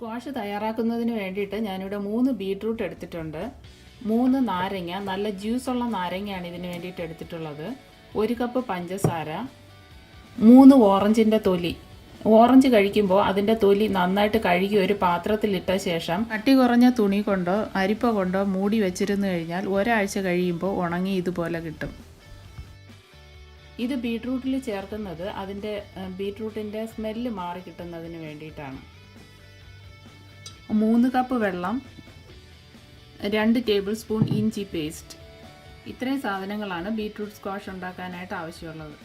Squash തയ്യാറാക്കുന്നതിന് വേണ്ടിയിട്ട് ഞാനിവിടെ 3 ബീട്രൂട്ട് എടുത്തിട്ടുണ്ട്. 3 നാരങ്ങ, നല്ല ജ്യൂസുള്ള നാരങ്ങയാണ് ഇതിന് വേണ്ടിയിട്ട് എടുത്തിട്ടുള്ളത്. 1 കപ്പ് പഞ്ചസാര, 3 ഓറഞ്ചിൻ്റെ തൊലി. ഓറഞ്ച് കഴിക്കുമ്പോൾ അതിൻ്റെ തൊലി നന്നായിട്ട് കഴുകി ഒരു പാത്രത്തിലിട്ട ശേഷം കട്ടി കുറഞ്ഞ തുണി കൊണ്ടോ അരിപ്പ കൊണ്ടോ മൂടി വെച്ചിരുന്നു കഴിഞ്ഞാൽ ഒരാഴ്ച കഴിയുമ്പോൾ ഉണങ്ങി ഇതുപോലെ കിട്ടും. ഇത് ബീട്രൂട്ടിൽ ചേർക്കുന്നത് അതിൻ്റെ ബീട്രൂട്ടിൻ്റെ സ്മെല്ല് മാറി കിട്ടുന്നതിന് വേണ്ടിയിട്ടാണ്. 3 കപ്പ് വെള്ളം, 2 ടേബിൾ സ്പൂൺ ഇഞ്ചി പേസ്റ്റ്. ഇത്രയും സാധനങ്ങളാണ് ബീട്രൂട്ട് സ്ക്വാഷ് ഉണ്ടാക്കാനായിട്ട് ആവശ്യമുള്ളത്.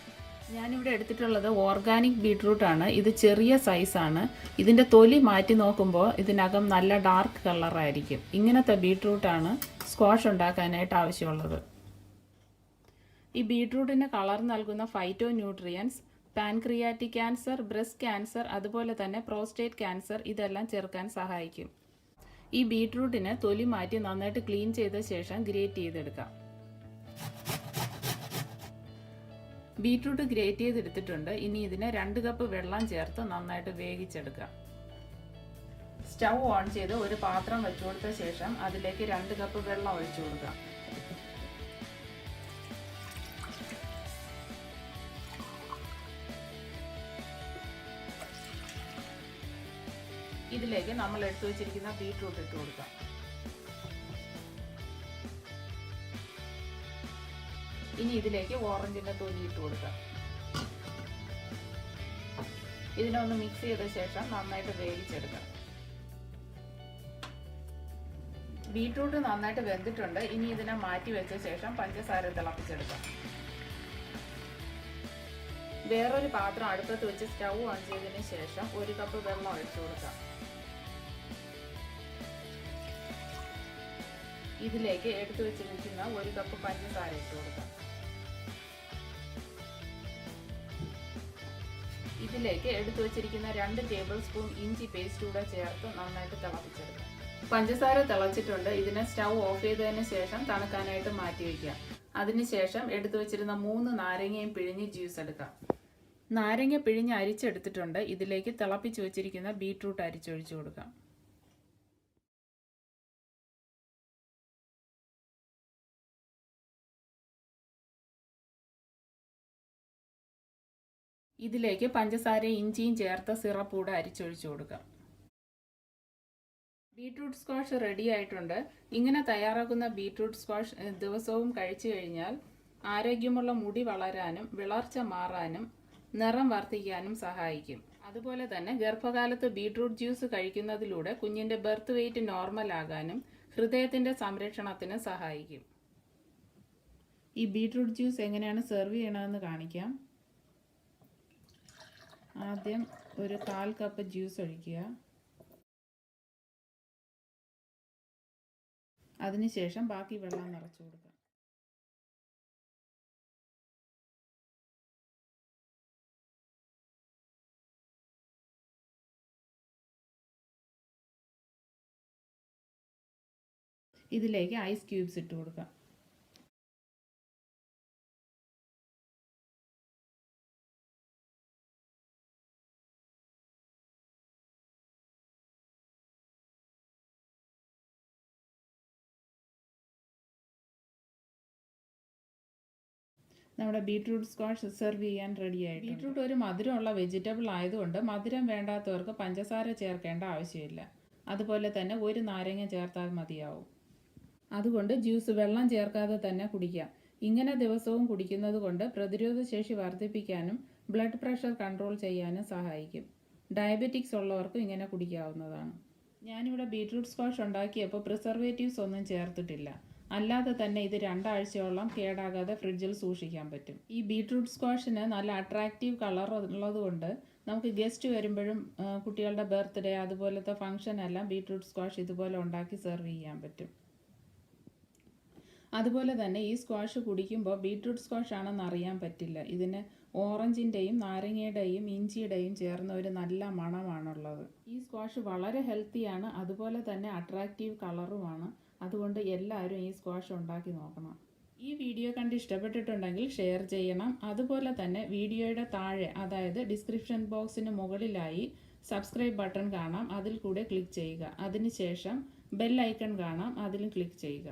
ഞാനിവിടെ എടുത്തിട്ടുള്ളത് ഓർഗാനിക് ബീട്രൂട്ടാണ്. ഇത് ചെറിയ സൈസാണ്. ഇതിൻ്റെ തൊലി മാറ്റി നോക്കുമ്പോൾ ഇതിനകം നല്ല ഡാർക്ക് കളറായിരിക്കും. ഇങ്ങനത്തെ ബീട്രൂട്ടാണ് സ്ക്വാഷ് ഉണ്ടാക്കാനായിട്ട് ആവശ്യമുള്ളത്. ഈ ബീട്രൂട്ടിന് കളർ നൽകുന്ന phyto nutrients pancreatic cancer, breast cancer, അതുപോലെ തന്നെ പ്രോസ്റ്റേറ്റ് ക്യാൻസർ ഇതെല്ലാം ചെറുക്കാൻ സഹായിക്കും. ഈ ബീട്രൂട്ടിന് തൊലി മാറ്റി നന്നായിട്ട് ക്ലീൻ ചെയ്ത ശേഷം ഗ്രേറ്റ് ചെയ്തെടുക്കാം. ബീട്രൂട്ട് ഗ്രേറ്റ് ചെയ്തെടുത്തിട്ടുണ്ട്. ഇനി ഇതിന് 2 കപ്പ് വെള്ളം ചേർത്ത് നന്നായിട്ട് വേവിച്ചെടുക്കാം. സ്റ്റൗ ഓൺ ചെയ്ത് ഒരു പാത്രം വെച്ചു കൊടുത്ത ശേഷം അതിലേക്ക് 2 കപ്പ് വെള്ളം ഒഴിച്ചു കൊടുക്കാം. ഇതിലേക്ക് നമ്മൾ എടുത്തു വെച്ചിരിക്കുന്ന ബീട്രൂട്ട് ഇട്ട് കൊടുക്കാം. ഇനി ഇതിലേക്ക് ഓറഞ്ചിൻ്റെ തൊലി ഇട്ട് കൊടുക്കാം. ഇതിനൊന്ന് മിക്സ് ചെയ്ത ശേഷം നന്നായിട്ട് വേവിച്ചെടുക്കാം. ബീട്രൂട്ട് നന്നായിട്ട് വെന്തിട്ടുണ്ട്. ഇനി ഇതിനെ മാറ്റി വെച്ച ശേഷം പഞ്ചസാര തിളപ്പിച്ചെടുക്കാം. വേറൊരു പാത്രം അടുപ്പത്ത് വെച്ച് സ്റ്റൗ ഓൺ ചെയ്തതിന് ശേഷം 1 കപ്പ് വെള്ളം ഒഴിച്ചു കൊടുക്കാം. ഇതിലേക്ക് എടുത്തു വെച്ചിരിക്കുന്ന 1 കപ്പ് പഞ്ചസാര ഇട്ട് കൊടുക്കാം. ഇതിലേക്ക് എടുത്തു വെച്ചിരിക്കുന്ന 2 ടേബിൾ സ്പൂൺ ഇഞ്ചി പേസ്റ്റ് കൂടെ ചേർത്ത് നന്നായിട്ട് തിളപ്പിച്ചെടുക്കാം. പഞ്ചസാര തിളച്ചിട്ടുണ്ട്. ഇതിനെ സ്റ്റൗ ഓഫ് ചെയ്തതിന് ശേഷം തണുക്കാനായിട്ട് മാറ്റി വയ്ക്കാം. അതിനുശേഷം എടുത്തു വെച്ചിരുന്ന 3 നാരങ്ങയും പിഴിഞ്ഞ് ജ്യൂസ് എടുക്കാം. നാരങ്ങ പിഴിഞ്ഞ് അരിച്ചെടുത്തിട്ടുണ്ട്. ഇതിലേക്ക് തിളപ്പിച്ച് വെച്ചിരിക്കുന്ന ബീട്രൂട്ട് അരിച്ചൊഴിച്ചു കൊടുക്കാം. ഇതിലേക്ക് പഞ്ചസാരയും ഇഞ്ചിയും ചേർത്ത സിറപ്പ് കൂടെ അരിച്ചൊഴിച്ചു കൊടുക്കാം. ബീട്രൂട്ട് സ്ക്വാഷ് റെഡി ആയിട്ടുണ്ട്. ഇങ്ങനെ തയ്യാറാക്കുന്ന ബീട്രൂട്ട് സ്ക്വാഷ് ദിവസവും കഴിച്ചു കഴിഞ്ഞാൽ ആരോഗ്യമുള്ള മുടി വളരാനും വിളർച്ച മാറാനും നിറം വർദ്ധിക്കാനും സഹായിക്കും. അതുപോലെ തന്നെ ഗർഭകാലത്ത് ബീട്രൂട്ട് ജ്യൂസ് കഴിക്കുന്നതിലൂടെ കുഞ്ഞിൻ്റെ ബർത്ത് വെയ്റ്റ് നോർമൽ ആകാനും ഹൃദയത്തിൻ്റെ സംരക്ഷണത്തിന് സഹായിക്കും. ഈ ബീട്രൂട്ട് ജ്യൂസ് എങ്ങനെയാണ് സെർവ് ചെയ്യണമെന്ന് കാണിക്കാം. ആദ്യം ഒരു 1/4 കപ്പ് ജ്യൂസ് ഒഴിക്കുക. അതിനുശേഷം ബാക്കി വെള്ളം നിറച്ചു കൊടുക്കുക. ഇതിലേക്ക് ഐസ് ക്യൂബ്സ് ഇട്ട് കൊടുക്കാം. നമ്മുടെ ബീട്രൂട്ട് സ്ക്വാഷ് സെർവ് ചെയ്യാൻ റെഡിയായി. ബീട്രൂട്ട് ഒരു മധുരമുള്ള വെജിറ്റബിൾ ആയതുകൊണ്ട് മധുരം വേണ്ടാത്തവർക്ക് പഞ്ചസാര ചേർക്കേണ്ട ആവശ്യമില്ല. അതുപോലെ തന്നെ 1 നാരങ്ങ ചേർത്താൽ മതിയാവും. അതുകൊണ്ട് ജ്യൂസ് വെള്ളം ചേർക്കാതെ തന്നെ കുടിക്കാം. ഇങ്ങനെ ദിവസവും കുടിക്കുന്നത് കൊണ്ട് പ്രതിരോധശേഷി വർദ്ധിപ്പിക്കാനും ബ്ലഡ് പ്രഷർ കൺട്രോൾ ചെയ്യാനും സഹായിക്കും. ഡയബറ്റിക്സ് ഉള്ളവർക്കും ഇങ്ങനെ കുടിക്കാവുന്നതാണ്. ഞാനിവിടെ ബീട്രൂട്ട് സ്ക്വാഷ് ഉണ്ടാക്കിയപ്പോൾ പ്രിസർവേറ്റീവ്സ് ഒന്നും ചേർത്തിട്ടില്ല. അല്ലാതെ തന്നെ ഇത് 2 ആഴ്ചയോളം കേടാകാതെ ഫ്രിഡ്ജിൽ സൂക്ഷിക്കാൻ പറ്റും. ഈ ബീട്രൂട്ട് സ്ക്വാഷിന് നല്ല അട്രാക്റ്റീവ് കളർ ഉള്ളതുകൊണ്ട് നമുക്ക് ഗസ്റ്റ് വരുമ്പോഴും കുട്ടികളുടെ ബർത്ത്ഡേ അതുപോലത്തെ ഫംഗ്ഷൻ എല്ലാം ബീട്രൂട്ട് സ്ക്വാഷ് ഇതുപോലെ ഉണ്ടാക്കി സെർവ് ചെയ്യാൻ പറ്റും. അതുപോലെ തന്നെ ഈ സ്ക്വാഷ് കുടിക്കുമ്പോൾ ബീട്രൂട്ട് സ്ക്വാഷ് ആണെന്ന് അറിയാൻ പറ്റില്ല. ഇതിന് ഓറഞ്ചിൻ്റെയും നാരങ്ങയുടെയും ഇഞ്ചിയുടെയും ചേർന്ന ഒരു നല്ല മണമാണുള്ളത്. ഈ സ്ക്വാഷ് വളരെ ഹെൽത്തിയാണ്. അതുപോലെ തന്നെ അട്രാക്റ്റീവ് കളറുമാണ്. അതുകൊണ്ട് എല്ലാവരും ഈ സ്ക്വാഷ് ഉണ്ടാക്കി നോക്കണം. ഈ വീഡിയോ കണ്ട് ഇഷ്ടപ്പെട്ടിട്ടുണ്ടെങ്കിൽ ഷെയർ ചെയ്യണം. അതുപോലെ തന്നെ വീഡിയോയുടെ താഴെ, അതായത് ഡിസ്ക്രിപ്ഷൻ ബോക്സിന് മുകളിലായി സബ്സ്ക്രൈബ് ബട്ടൺ കാണാം, അതിൽ കൂടെ ക്ലിക്ക് ചെയ്യുക. അതിനുശേഷം ബെൽ ഐക്കൺ കാണാം, അതിലും ക്ലിക്ക് ചെയ്യുക.